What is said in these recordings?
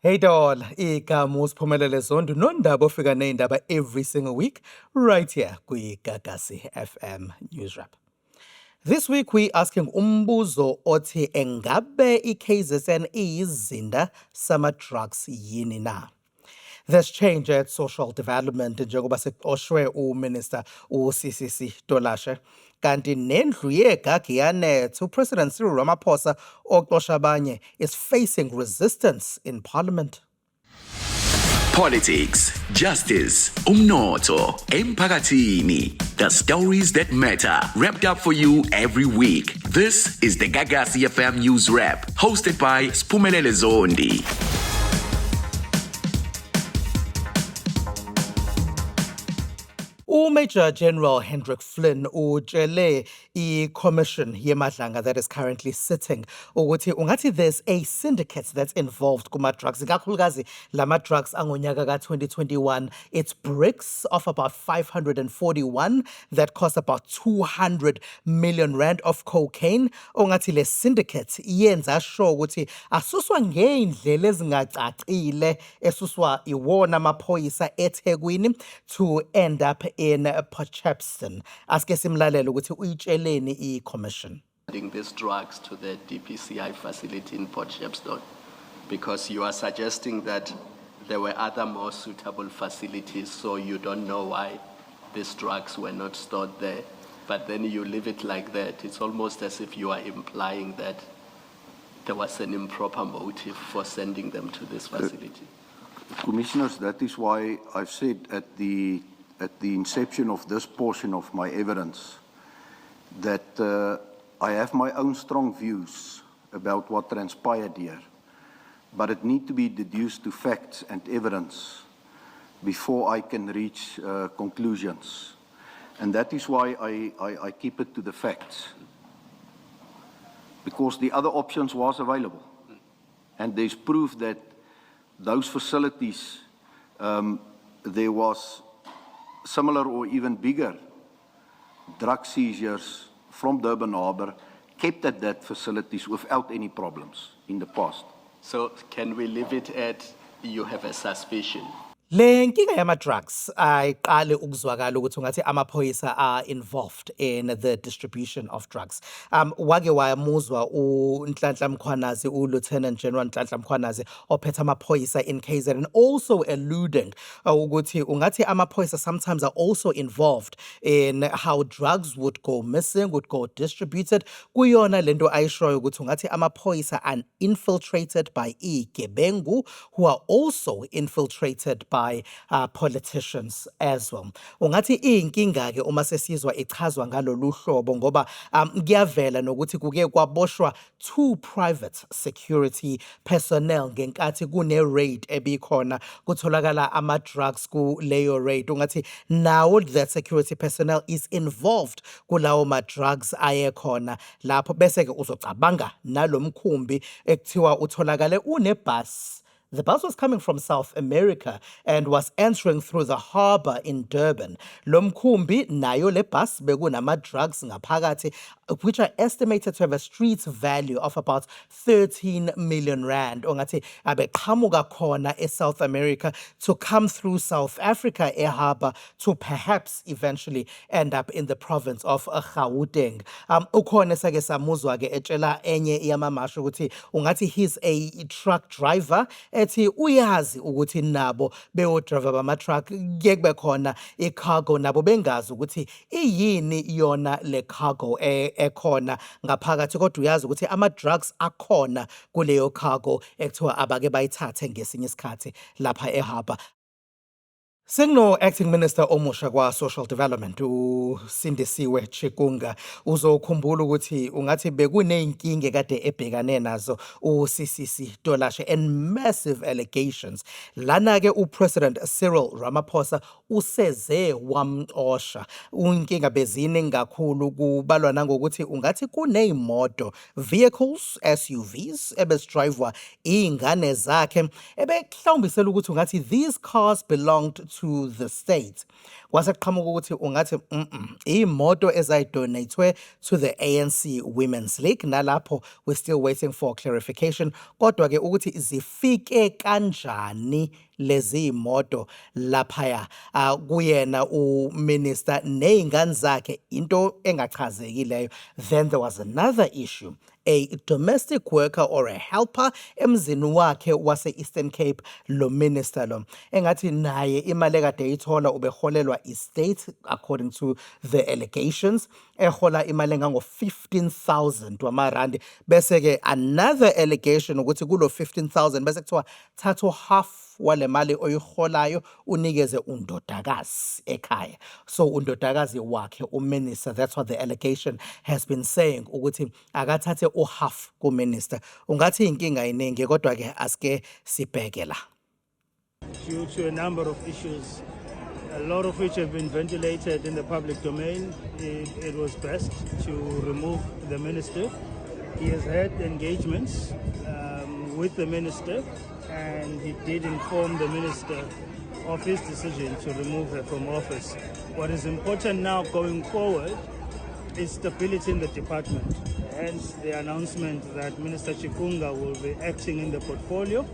Hey doll, igama uSiphumelele Zondo nondaba ofika nezindaba every single week right here kwiGagasi FM News Wrap. This week we asking umbuzo othi engabe iKZN iyizinda sama-drugs yini na? There's change at social development njengoba sexoshwe uMinister uCCC Tolashe. Kanti nendlu yegagi yanetha uPresident Cyril Ramaphosa oxosha abanye is facing resistance in parliament. Politics, justice, umnotho, emphakathini. The stories that matter, wrapped up for you every week. This is the Gagasi FM News Wrap, hosted by Siphumelele Zondi. Major General Hendrik Flynn utshele i-commission yemadlanga that is currently sitting ukuthi ungathi there's a syndicate that's involved kuma-drugs ikakhulukazi lama-drugs angonyaka ka-2021. It's bricks of about 541 that cost about 200 million rand of cocaine. Ongathi le syndicate yenza sure ukuthi asuswa ngey'ndlela ezingacacile esuswa iwona amaphoyisa eThekwini to end up in Potchefstroom. Asike simlalele ukuthi uyitsheleni i-commission. These drugs to the DPCI facility in Potchefstroom because you are suggesting that there were other more suitable facilities, so you don't know why these drugs were not stored there. But then you leave it like that. It's almost as if you are implying that there was an improper motive for sending them to this facility. Commissioners, that is why I've said at the inception of this portion of my evidence that I have my own strong views about what transpired here, but it needs to be deduced to facts and evidence before I can reach conclusions. And that is why I keep it to the facts, because the other options was available. And there's proof that those facilities, there was similar or even bigger drug seizures from Durban Harbour kept at that facilities without any problems in the past. So can we leave it at you have a suspicion? Le nkinga yama-drugs ayiqale ukuzwakala ukuthi ungathi amaphoyisa are involved in the distribution of drugs. Wake wayamuzwa uNhlanhla Mkhwanazi, uLieutenant General Nhlanhla Mkhwanazi ophethe amaphoyisa in KZN, also alluding ukuthi ungathi amaphoyisa sometimes are also involved in how drugs would go missing, would go distributed. Kuyona lento ayishoyo ukuthi ungathi amaphoyisa are infiltrated by igebengu who are also infiltrated by politicians as well. Ungathi inkinga ke uma sesizwa ichazwa ngalolu hlobo ngoba kuyavela nokuthi kuke kwaboshwa 2 private security personnel ngenkathi kune raid ebikhona kutholakala ama drugs ku leyo raid. Ungathi now that security personnel is involved kulawo ma drugs ayekhona lapho bese ke uzocabanga nalomkhumbi ekuthiwa utholakale unebus. The bus was coming from South America and was entering through the harbour in Durban. Lomkhumbi nayo le bus bekunama drugs ngaphakathi which are estimated to have a street value of about 13 million rand. Ongathi abeqhamuka khona eSouth America to come through South Africa harbour to perhaps eventually end up in the province of Gauteng. Ukhona sake samuzwa ke etshela enye yamamasho ukuthi ungathi he's a truck driver ethi uyazi ukuthi nabo beodriver bama-truck kuye kube khona i-cargo nabo bengazi ukuthi iyini yona le cargo ekhona ngaphakathi kodwa uyazi ukuthi ama-drugs akhona kuleyo cargo ekuthiwa abake bayithathe ngesinye isikhathi lapha eharbour. Singno acting minister omusha kwa social development uSindisiwe Chikunga uzokhumbula ukuthi ungathi bekuneyinkinga kade ebhekane nazo uCCC Tolashe and massive allegations. Lana ke uPresident Cyril Ramaphosa useze wamxosha. Unkinga bezini kakhulu kubalwa nangokuthi ungathi kuneyimoto vehicles SUVs ebezidrivewa ingane zakhe ebehlombisela ukuthi ungathi these cars belonged to the state. waseqhamuka ukuthi ungathi imoto ezayidonatwe to the ANC Women's League, nalapho we're still waiting for clarification. Kodwa ke ukuthi zifike kanjani lezi imoto laphaya kuyena uminister nezingane zakhe into engachazekileyo. Then there was another issue, a domestic worker or a helper emzini wakhe wase Eastern Cape, lo minister lo engathi naye imali ekade eyithola ubeholelwa estate according to the allegations, ehola imali engango 15,000 wamarandi. Bese ke another allegation ukuthi kulo 15,000 bese kuthiwa thatha half wale mali oyiholayo unikeze undodakazi ekhaya. So undodakazi wakhe uminister, that's what the allegation has been saying, ukuthi akathathe uhalf kuminister. Ungathi inkinga iningi kodwa ke asike sibheke la. Due to a number of issues, a lot of which have been ventilated in the public domain, it was best to remove the minister. He has had engagements with the minister, and he did inform the minister of his decision to remove her from office. What is important now going forward is stability in the department, hence the announcement that Minister Chikunga will be acting in the portfolio.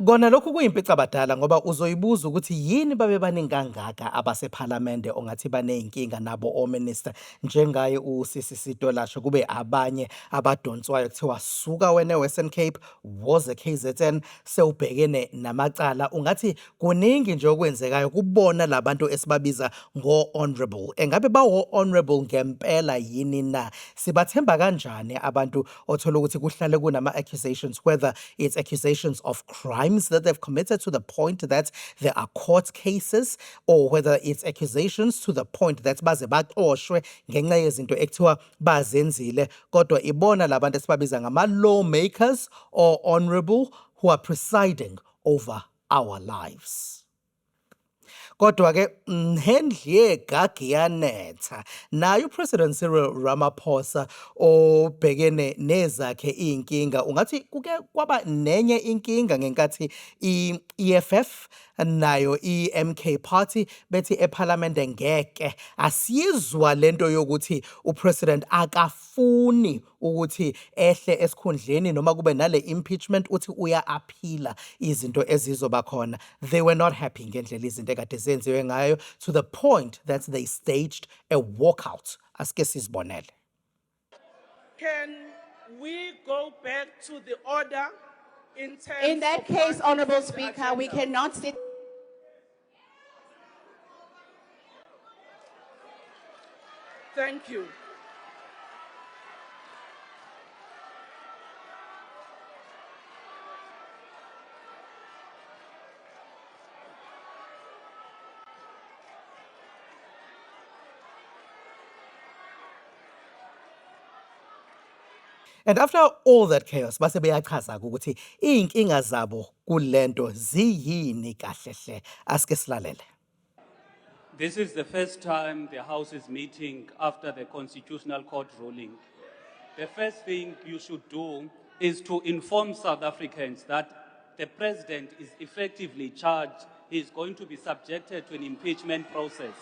Kona lokhu kuyimpica badala ngoba uzoyibuza ukuthi yini babe baningi kangaka abasephalamende ongathi baneyinkinga nabo ominister njengaye uSisi Tolashe, kube abanye abadonswayo kuthiwa suka wena eWestern Cape woze KZN sewubhekene namacala. Ungathi kuningi nje okwenzekayo kubona labantu esibabiza ngo honorable. Engabe bawo honorable ngempela yini na? Sibathemba kanjani abantu othola ukuthi kuhlale kunama accusations, whether it's accusations of crimes that they've committed to the point that there are court cases, or whether it's accusations to the point that baze baxoshwe ngenxa yezinto ekuthiwa bazenzile, kodwa ibona labantu esibabiza ngama lawmakers or honorable who are presiding over our lives. Kodwa ke Hendlie Gagianeta nayo President Cyril Ramaphosa obhekene nezakhe inkinga. Ungathi kuke kwaba nenye inkinga ngenkathi EFF nayo MK Party bethi eParliament ngeke asiyizwa lento yokuthi uPresident akafuni ukuthi ehle esikhundleni noma kube nale impeachment, uthi uya aphila izinto ezizoba khona. They were not happy ngendlela izinto ekade zenziwe ngayo, to the point that they staged a walkout. Asike sizibonele. Can we go back to the order in terms In that of case, what Honourable is the Speaker, we agenda? cannot sit. Thank you. And after all that chaos, base beyachaza ukuthi inkinga zabo kulento ziyini kahlehle. Asike silalele. This is the first time the House is meeting after the Constitutional Court ruling. The first thing you should do is to inform South Africans that the President is effectively charged. He is going to be subjected to an impeachment process.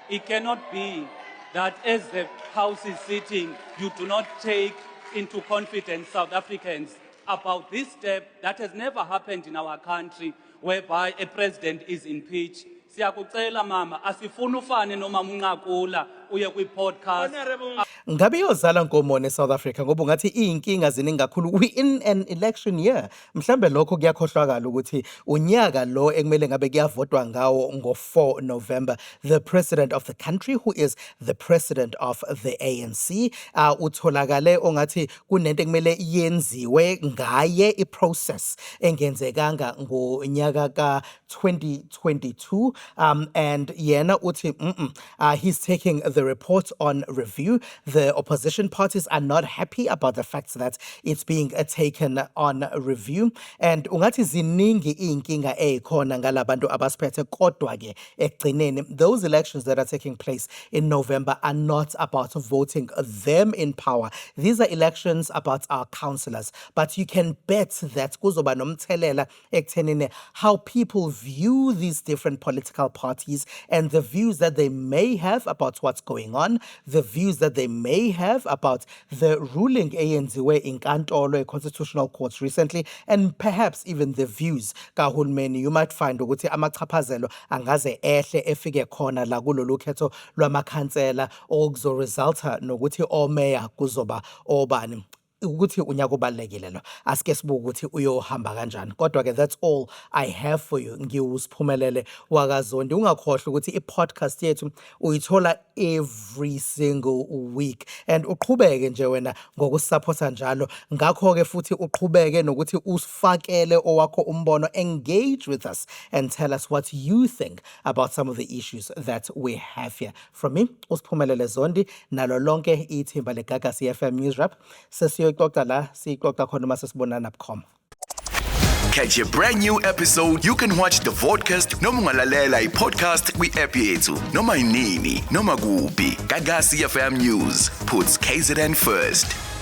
It cannot be that as the House is sitting, you do not take into confidence South Africans about this step that has never happened in our country, whereby a president is impeached. Siyakucela mama, asifuna ufane noma munqakula uye kwi-podcast. Honorable Ngabe yozala Nkomo South Africa ngoba ungathi inkinga ziningi kakhulu we in an election year. Mhlambe lokho kuyakhohlwakala ukuthi unyaka lo ekumele ngabe kuyavotwa ngawo ngo4 November, the president of the country, who is the president of the ANC, utholakale ongathi kunento ekumele yenziwe ngaye iprocess engenzekanga ngonyaka ka 2022, and yena uthi he's taking the report on review. the opposition parties are not happy about the fact that it's being taken on review. And ungathi ziningi iy'nkinga ey'khona ngalabantu abasiphethe kodwa ke ekugcineni those elections that are taking place in November are not about voting them in power. These are elections about our councillors. But you can bet that kuzoba nomthelela ekuthenini how people view these different political parties and the views that they may have about what's going on, the views that they may have about the ruling eyenziwe inkantolo Constitutional Court recently, and perhaps even the views kahulumeni. You might find ukuthi amachaphazelo angaze ehle efike khona la kulolu khetho lwamakhansela okuzoresulta nokuthi omeya kuzoba obani. Ukuthi unyaka ubalekile lo asike sibuke ukuthi uyohamba kanjani kodwa ke that's all I have for you. Ngiwusiphumelele wakaZondi. Ungakhohlwa ukuthi i-podcast yethu uyithola every single week and uqhubeke nje wena ngokusupporta njalo. Ngakho ke futhi uqhubeke nokuthi usifakele owakho umbono, engage with us and tell us what you think about some of the issues that we have here. From me, Usiphumelele Zondi, nalo lonke ithimba leGagasi FM News Wrap. Sesiyoxoxa la siyixoxa khona uma sesibonana bukhoma. Catch a brand new episode. You can watch the vodcast noma ungalalela i-podcast kwi-app yethu noma inini noma kuphi. Gagasi FM News puts KZN first.